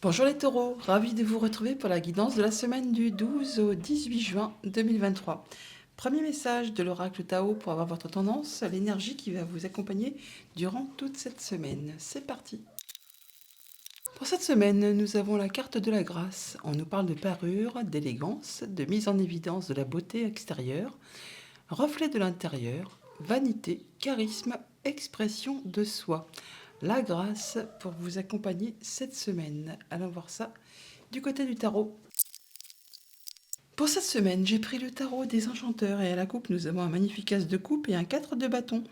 Bonjour les taureaux, ravi de vous retrouver pour la guidance de la semaine du 12 au 18 juin 2023. Premier message de l'oracle Tao pour avoir votre tendance, l'énergie qui va vous accompagner durant toute cette semaine. C'est parti. Pour cette semaine, nous avons la carte de la grâce. On nous parle de parure, d'élégance, de mise en évidence de la beauté extérieure, reflet de l'intérieur, vanité, charisme, expression de soi. La grâce pour vous accompagner cette semaine. Allons voir ça du côté du tarot. Pour cette semaine, j'ai pris le tarot des enchanteurs et à la coupe, nous avons un magnifique as de coupe et un 4 de bâton.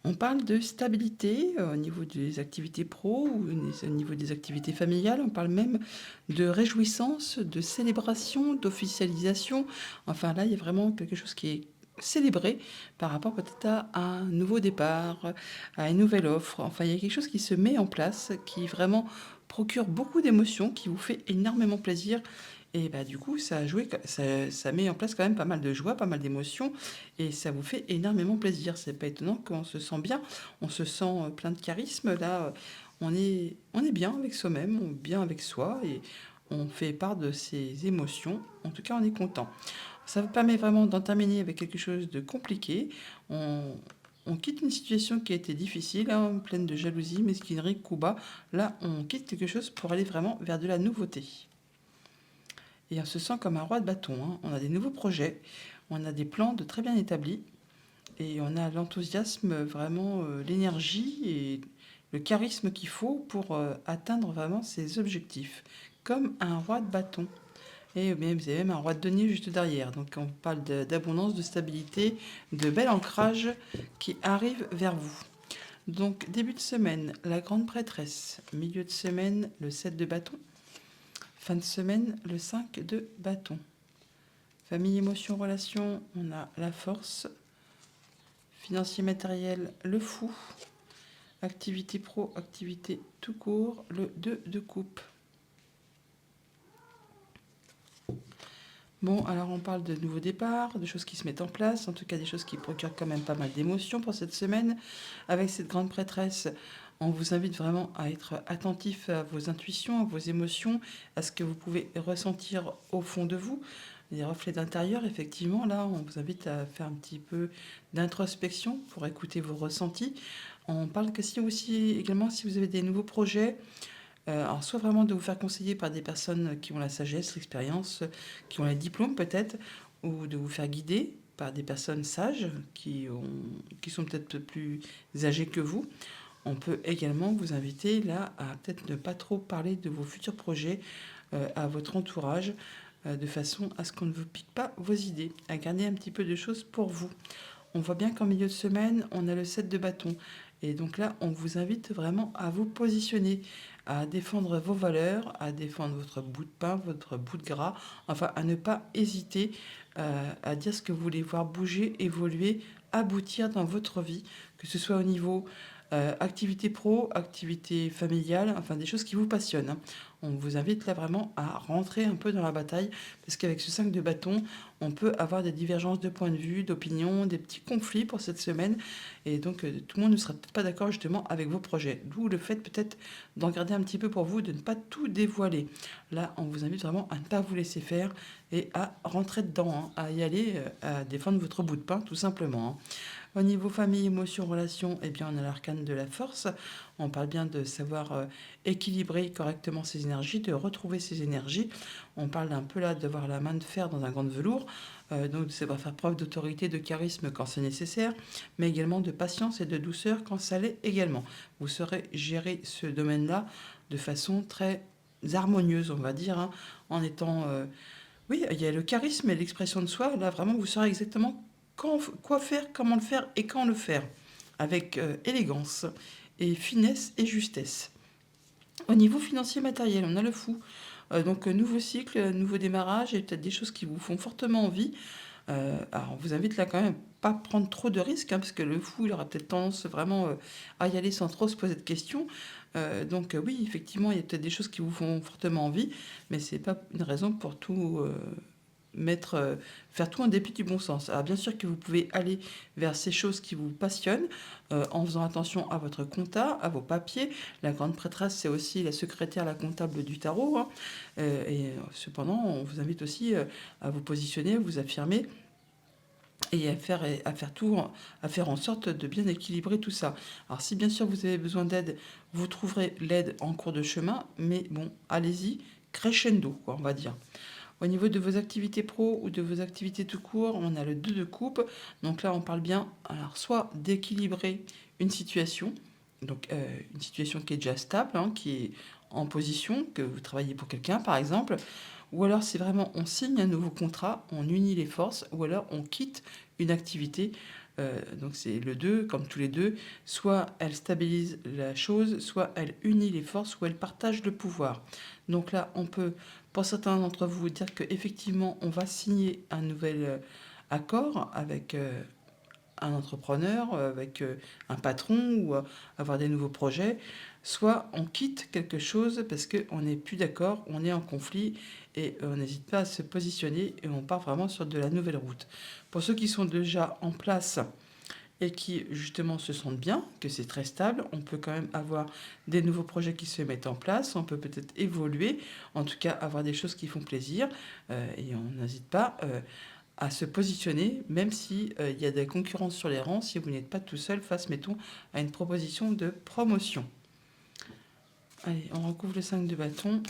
On parle de stabilité au niveau des activités pro ou au niveau des activités familiales. On parle même de réjouissance, de célébration, d'officialisation. Enfin là, il y a vraiment quelque chose qui est célébré par rapport peut-être à un nouveau départ, à une nouvelle offre. Enfin, il y a quelque chose qui se met en place, qui vraiment procure beaucoup d'émotions, qui vous fait énormément plaisir. Et bah, du coup, ça a joué, ça met en place quand même pas mal de joie, pas mal d'émotions, et ça vous fait énormément plaisir. C'est pas étonnant qu'on se sent bien, on se sent plein de charisme. Là, on est bien avec soi-même, on est bien avec soi, et on fait part de ses émotions. En tout cas, on est content. Ça vous permet vraiment d'en terminer avec quelque chose de compliqué. On, on quitte une situation qui a été difficile, hein, pleine de jalousie, mesquinerie, coups bas. Là, on quitte quelque chose pour aller vraiment vers de la nouveauté. Et on se sent comme un roi de bâton, hein. On a des nouveaux projets, on a des plans de très bien établis, et on a l'enthousiasme, vraiment l'énergie et le charisme qu'il faut pour atteindre vraiment ses objectifs, comme un roi de bâton. Et bien, vous avez même un roi de denier juste derrière. Donc on parle d'abondance, de stabilité, de bel ancrage qui arrive vers vous. Donc début de semaine, la grande prêtresse. Milieu de semaine, le 7 de bâton. Fin de semaine, le 5 de bâton. Famille, émotion, relation, on a la force. Financier, matériel, le fou. Activité pro, activité tout court, le 2 de coupe. Bon, alors on parle de nouveaux départs, de choses qui se mettent en place, en tout cas des choses qui procurent quand même pas mal d'émotions pour cette semaine. Avec cette grande prêtresse, on vous invite vraiment à être attentif à vos intuitions, à vos émotions, à ce que vous pouvez ressentir au fond de vous. Les reflets d'intérieur, effectivement, là, on vous invite à faire un petit peu d'introspection pour écouter vos ressentis. On parle que si aussi, également, si vous avez des nouveaux projets, alors soit vraiment de vous faire conseiller par des personnes qui ont la sagesse, l'expérience, qui ont les diplômes peut-être, ou de vous faire guider par des personnes sages qui sont peut-être plus âgées que vous. On peut également vous inviter là à peut-être ne pas trop parler de vos futurs projets à votre entourage, de façon à ce qu'on ne vous pique pas vos idées, à garder un petit peu de choses pour vous. On voit bien qu'en milieu de semaine, on a le 7 de bâton. Et donc là, on vous invite vraiment à vous positionner, à défendre vos valeurs, à défendre votre bout de pain, votre bout de gras, enfin à ne pas hésiter à dire ce que vous voulez voir bouger, évoluer, aboutir dans votre vie, que ce soit au niveau activité pro, activité familiale, enfin des choses qui vous passionnent, hein. On vous invite là vraiment à rentrer un peu dans la bataille, parce qu'avec ce 5 de bâton, on peut avoir des divergences de points de vue, d'opinion, des petits conflits pour cette semaine. Et donc, tout le monde ne sera peut-être pas d'accord justement avec vos projets. D'où le fait peut-être d'en garder un petit peu pour vous, de ne pas tout dévoiler. Là, on vous invite vraiment à ne pas vous laisser faire et à rentrer dedans, hein, à y aller, à défendre votre bout de pain, tout simplement, hein. Au niveau famille, émotion, relation, eh bien, on a l'arcane de la force. On parle bien de savoir équilibrer correctement ses énergies, de retrouver ses énergies. On parle un peu là d'avoir la main de fer dans un gant de velours. Donc, de savoir faire preuve d'autorité, de charisme quand c'est nécessaire, mais également de patience et de douceur quand ça l'est également. Vous saurez gérer ce domaine-là de façon très harmonieuse, on va dire, hein, en étant... oui, il y a le charisme et l'expression de soi. Là, vraiment, vous saurez exactement quoi faire, comment le faire et quand le faire, avec élégance et finesse et justesse. Au niveau financier matériel, on a le fou. Donc, nouveau cycle, nouveau démarrage et peut-être des choses qui vous font fortement envie. Alors, on vous invite là quand même pas prendre trop de risques, hein, parce que le fou, il aura peut-être tendance vraiment à y aller sans trop se poser de questions. Donc, oui, effectivement, il y a peut-être des choses qui vous font fortement envie, mais c'est pas une raison pour tout faire tout en dépit du bon sens. Alors bien sûr que vous pouvez aller vers ces choses qui vous passionnent, en faisant attention à votre compta, à vos papiers. La grande prêtresse, c'est aussi la secrétaire, la comptable du tarot, hein. Cependant, on vous invite aussi à vous positionner, à vous affirmer et à faire en sorte de bien équilibrer tout ça. Alors si bien sûr vous avez besoin d'aide, vous trouverez l'aide en cours de chemin, mais bon, allez-y, crescendo, quoi, on va dire. Au niveau de vos activités pro ou de vos activités tout court, on a le 2 de coupe. Donc là, on parle bien, alors soit d'équilibrer une situation, donc une situation qui est déjà stable, hein, qui est en position, que vous travaillez pour quelqu'un par exemple, ou alors c'est vraiment on signe un nouveau contrat, on unit les forces, ou alors on quitte une activité. Donc c'est le 2, comme tous les deux, soit elle stabilise la chose, soit elle unit les forces, ou elle partage le pouvoir. Donc là, on peut, pour certains d'entre vous, dire qu'effectivement, on va signer un nouvel accord avec un entrepreneur, avec un patron, ou avoir des nouveaux projets, soit on quitte quelque chose parce qu'on n'est plus d'accord, on est en conflit et on n'hésite pas à se positionner et on part vraiment sur de la nouvelle route. Pour ceux qui sont déjà en place et qui justement se sentent bien, que c'est très stable, on peut quand même avoir des nouveaux projets qui se mettent en place, on peut peut-être évoluer, en tout cas avoir des choses qui font plaisir et on n'hésite pas à se positionner, même si il y a des concurrences sur les rangs, si vous n'êtes pas tout seul face, mettons, à une proposition de promotion. Allez, on recouvre le 5 de bâton.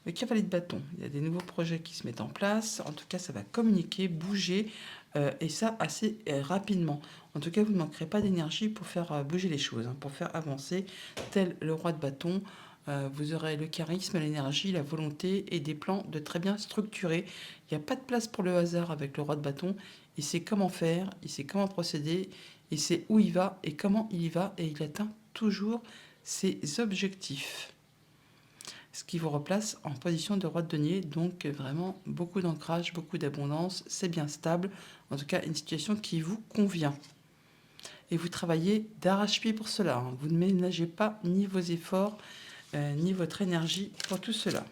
Le cavalier de bâton, il y a des nouveaux projets qui se mettent en place. En tout cas, ça va communiquer, bouger, et ça assez rapidement. En tout cas, vous ne manquerez pas d'énergie pour faire bouger les choses, hein, pour faire avancer. Tel le roi de bâton, vous aurez le charisme, l'énergie, la volonté et des plans de très bien structurés. Il n'y a pas de place pour le hasard avec le roi de bâton. Il sait comment faire, il sait comment procéder, il sait où il va et comment il y va, et il atteint toujours ses objectifs. Ce qui vous replace en position de roi de denier, donc vraiment beaucoup d'ancrage, beaucoup d'abondance, c'est bien stable, en tout cas une situation qui vous convient. Et vous travaillez d'arrache-pied pour cela, hein. Vous ne ménagez pas ni vos efforts, ni votre énergie pour tout cela.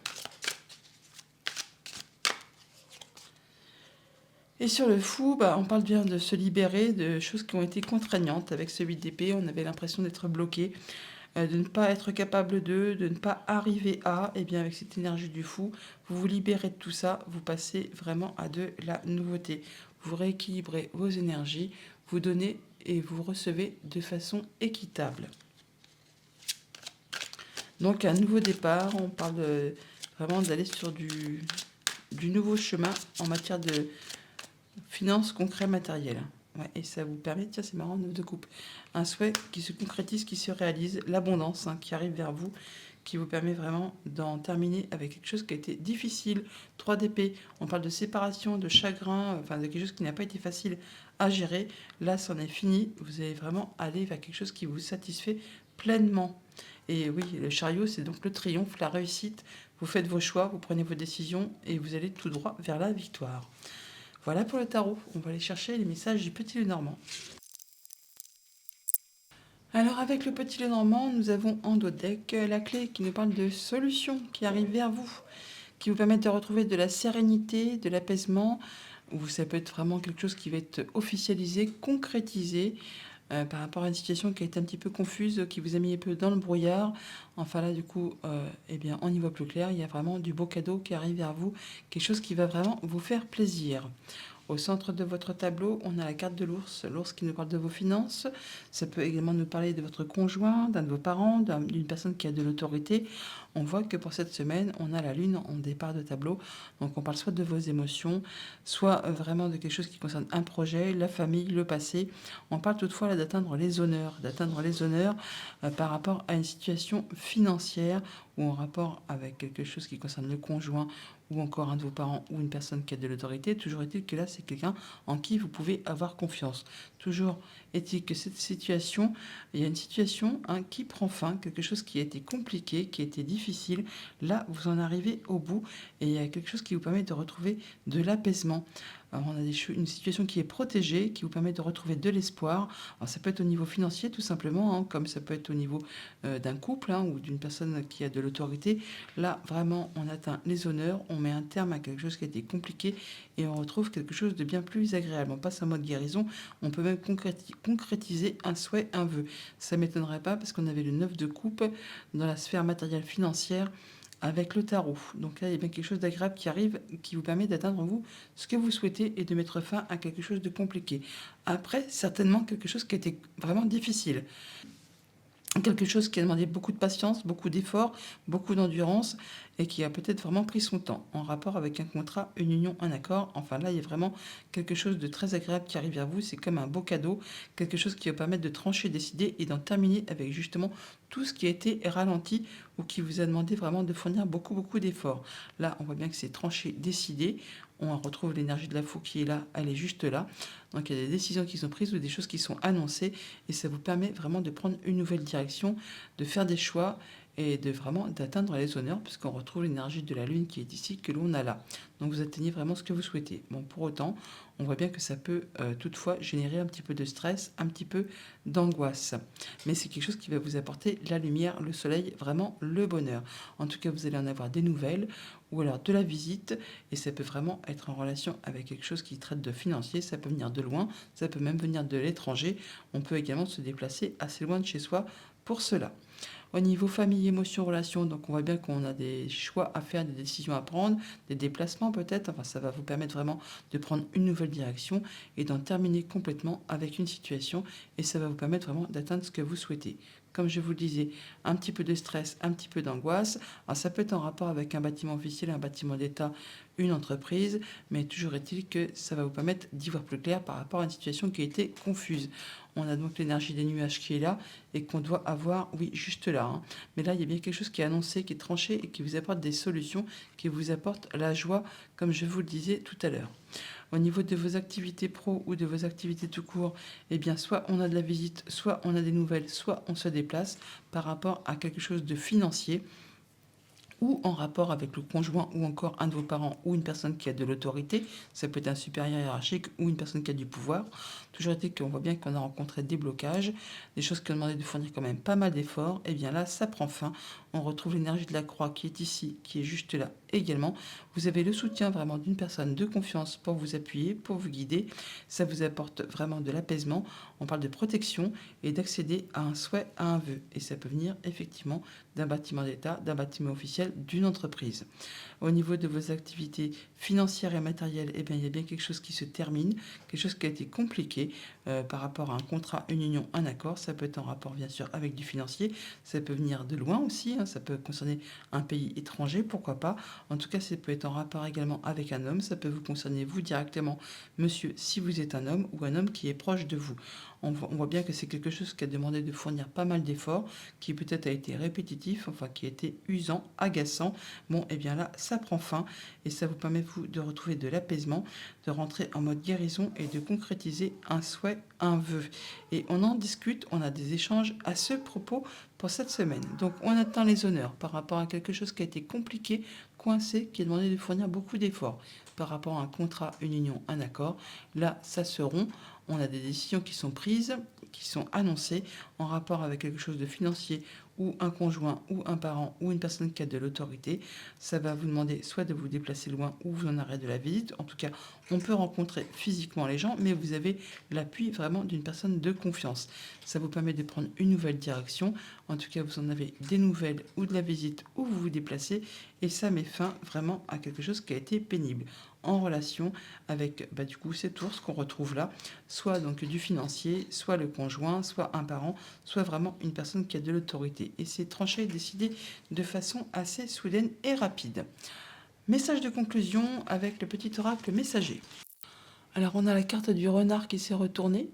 Et sur le fou, on parle bien de se libérer de choses qui ont été contraignantes. Avec ce 8 d'épée, on avait l'impression d'être bloqué, de ne pas être capable de ne pas arriver à, et bien avec cette énergie du fou, vous vous libérez de tout ça, vous passez vraiment à de la nouveauté. Vous rééquilibrez vos énergies, vous donnez et vous recevez de façon équitable. Donc un nouveau départ, on parle vraiment d'aller sur du nouveau chemin en matière de finances concret matériel. Ouais, et ça vous permet, tiens c'est marrant, 9 de coupe, un souhait qui se concrétise, qui se réalise, l'abondance, hein, qui arrive vers vous, qui vous permet vraiment d'en terminer avec quelque chose qui a été difficile. 3 d'épée, on parle de séparation, de chagrin, enfin de quelque chose qui n'a pas été facile à gérer. Là, c'en est fini, vous allez vraiment aller vers quelque chose qui vous satisfait pleinement. Et oui, le chariot, c'est donc le triomphe, la réussite. Vous faites vos choix, vous prenez vos décisions et vous allez tout droit vers la victoire. Voilà pour le tarot. On va aller chercher les messages du Petit Lenormand. Alors avec le Petit Lenormand, nous avons en dos de deck la clé qui nous parle de solutions qui arrivent vers vous, qui vous permettent de retrouver de la sérénité, de l'apaisement, ou ça peut être vraiment quelque chose qui va être officialisé, concrétisé, par rapport à une situation qui a été un petit peu confuse, qui vous a mis un peu dans le brouillard. Enfin là, du coup, eh bien, on y voit plus clair. Il y a vraiment du beau cadeau qui arrive vers vous, quelque chose qui va vraiment vous faire plaisir. Au centre de votre tableau, on a la carte de l'ours, l'ours qui nous parle de vos finances. Ça peut également nous parler de votre conjoint, d'un de vos parents, d'une personne qui a de l'autorité. On voit que pour cette semaine, on a la lune en départ de tableau. Donc on parle soit de vos émotions, soit vraiment de quelque chose qui concerne un projet, la famille, le passé. On parle toutefois là d'atteindre les honneurs, par rapport à une situation financière ou en rapport avec quelque chose qui concerne le conjoint ou encore un de vos parents ou une personne qui a de l'autorité. Toujours est-il que là, c'est quelqu'un en qui vous pouvez avoir confiance. Toujours est-il que cette situation, il y a une situation qui prend fin, quelque chose qui a été compliqué, qui a été difficile. Là, vous en arrivez au bout et il y a quelque chose qui vous permet de retrouver de l'apaisement. Alors, on a une situation qui est protégée, qui vous permet de retrouver de l'espoir. Alors, ça peut être au niveau financier, tout simplement, hein, comme ça peut être au niveau d'un couple, hein, ou d'une personne qui a de l'autorité. Là, vraiment, on atteint les honneurs, on met un terme à quelque chose qui a été compliqué et on retrouve quelque chose de bien plus agréable. On passe en mode guérison, on peut même concrétiser un souhait, un vœu. Ça ne m'étonnerait pas parce qu'on avait le 9 de coupe dans la sphère matérielle financière avec le tarot. Donc là, il y a bien quelque chose d'agréable qui arrive, qui vous permet d'atteindre vous ce que vous souhaitez et de mettre fin à quelque chose de compliqué. Après, certainement quelque chose qui a été vraiment difficile. Quelque chose qui a demandé beaucoup de patience, beaucoup d'efforts, beaucoup d'endurance et qui a peut-être vraiment pris son temps en rapport avec un contrat, une union, un accord. Enfin là, il y a vraiment quelque chose de très agréable qui arrive vers vous. C'est comme un beau cadeau, quelque chose qui va permettre de trancher, décider et d'en terminer avec justement tout ce qui a été ralenti ou qui vous a demandé vraiment de fournir beaucoup, beaucoup d'efforts. Là, on voit bien que c'est tranché, décidé. On retrouve l'énergie de la fou qui est là, elle est juste là. Donc il y a des décisions qui sont prises ou des choses qui sont annoncées et ça vous permet vraiment de prendre une nouvelle direction, de faire des choix et de vraiment d'atteindre les honneurs puisqu'on retrouve l'énergie de la lune qui est ici que l'on a là. Donc vous atteignez vraiment ce que vous souhaitez. Bon, pour autant, on voit bien que ça peut toutefois générer un petit peu de stress, un petit peu d'angoisse. Mais c'est quelque chose qui va vous apporter la lumière, le soleil, vraiment le bonheur. En tout cas, vous allez en avoir des nouvelles ou alors de la visite et ça peut vraiment être en relation avec quelque chose qui traite de financier, ça peut venir de loin, ça peut même venir de l'étranger. On peut également se déplacer assez loin de chez soi pour cela. Au niveau famille, émotions, relations, donc on voit bien qu'on a des choix à faire, des décisions à prendre, des déplacements peut-être. Enfin, ça va vous permettre vraiment de prendre une nouvelle direction et d'en terminer complètement avec une situation. Et ça va vous permettre vraiment d'atteindre ce que vous souhaitez. Comme je vous le disais, un petit peu de stress, un petit peu d'angoisse. Alors, ça peut être en rapport avec un bâtiment officiel, un bâtiment d'État, une entreprise, mais toujours est-il que ça va vous permettre d'y voir plus clair par rapport à une situation qui a été confuse. On a donc l'énergie des nuages qui est là et qu'on doit avoir, oui, juste là. Hein. Mais là, il y a bien quelque chose qui est annoncé, qui est tranché et qui vous apporte des solutions, qui vous apporte la joie, comme je vous le disais tout à l'heure. Au niveau de vos activités pro ou de vos activités tout court, eh bien, soit on a de la visite, soit on a des nouvelles, soit on se déplace par rapport à quelque chose de financier ou en rapport avec le conjoint ou encore un de vos parents ou une personne qui a de l'autorité. Ça peut être un supérieur hiérarchique ou une personne qui a du pouvoir. Toujours été qu'on voit bien qu'on a rencontré des blocages, des choses qui ont demandé de fournir quand même pas mal d'efforts. Et bien là, ça prend fin. On retrouve l'énergie de la croix qui est ici, qui est juste là également. Vous avez le soutien vraiment d'une personne de confiance pour vous appuyer, pour vous guider. Ça vous apporte vraiment de l'apaisement. On parle de protection et d'accéder à un souhait, à un vœu. Et ça peut venir effectivement d'un bâtiment d'État, d'un bâtiment officiel, d'une entreprise. Au niveau de vos activités financières et matérielles, eh bien, il y a bien quelque chose qui se termine, quelque chose qui a été compliqué par rapport à un contrat, une union, un accord. Ça peut être en rapport, bien sûr, avec du financier. Ça peut venir de loin aussi. Hein, ça peut concerner un pays étranger, pourquoi pas. En tout cas, ça peut être en rapport également avec un homme. Ça peut vous concerner, vous, directement, monsieur, si vous êtes un homme ou un homme qui est proche de vous. On voit bien que c'est quelque chose qui a demandé de fournir pas mal d'efforts, qui peut-être a été répétitif, enfin qui a été usant, agaçant. Bon, et bien là, ça prend fin et ça vous permet vous de retrouver de l'apaisement, de rentrer en mode guérison et de concrétiser un souhait, un vœu. Et on en discute, on a des échanges à ce propos pour cette semaine. Donc on atteint les honneurs par rapport à quelque chose qui a été compliqué, coincé, qui a demandé de fournir beaucoup d'efforts par rapport à un contrat, une union, un accord. Là, ça se rompt. On a des décisions qui sont prises, qui sont annoncées en rapport avec quelque chose de financier ou un conjoint ou un parent ou une personne qui a de l'autorité. Ça va vous demander soit de vous déplacer loin ou vous en arrêtez de la visite. En tout cas, on peut rencontrer physiquement les gens, mais vous avez l'appui vraiment d'une personne de confiance. Ça vous permet de prendre une nouvelle direction. En tout cas, vous en avez des nouvelles ou de la visite où vous vous déplacez et ça met fin vraiment à quelque chose qui a été pénible en relation avec du coup cet ours qu'on retrouve là, soit donc du financier, soit le conjoint, soit un parent, soit vraiment une personne qui a de l'autorité. Et c'est tranché et décidé de façon assez soudaine et rapide. Message de conclusion avec le petit oracle messager. Alors on a la carte du renard qui s'est retournée.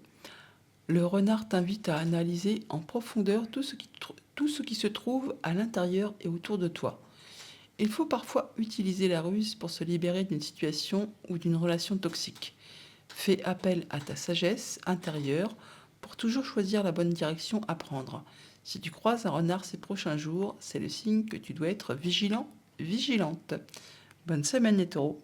Le renard t'invite à analyser en profondeur tout ce qui se trouve à l'intérieur et autour de toi. Il faut parfois utiliser la ruse pour se libérer d'une situation ou d'une relation toxique. Fais appel à ta sagesse intérieure pour toujours choisir la bonne direction à prendre. Si tu croises un renard ces prochains jours, c'est le signe que tu dois être vigilant, vigilante. Bonne semaine les taureaux.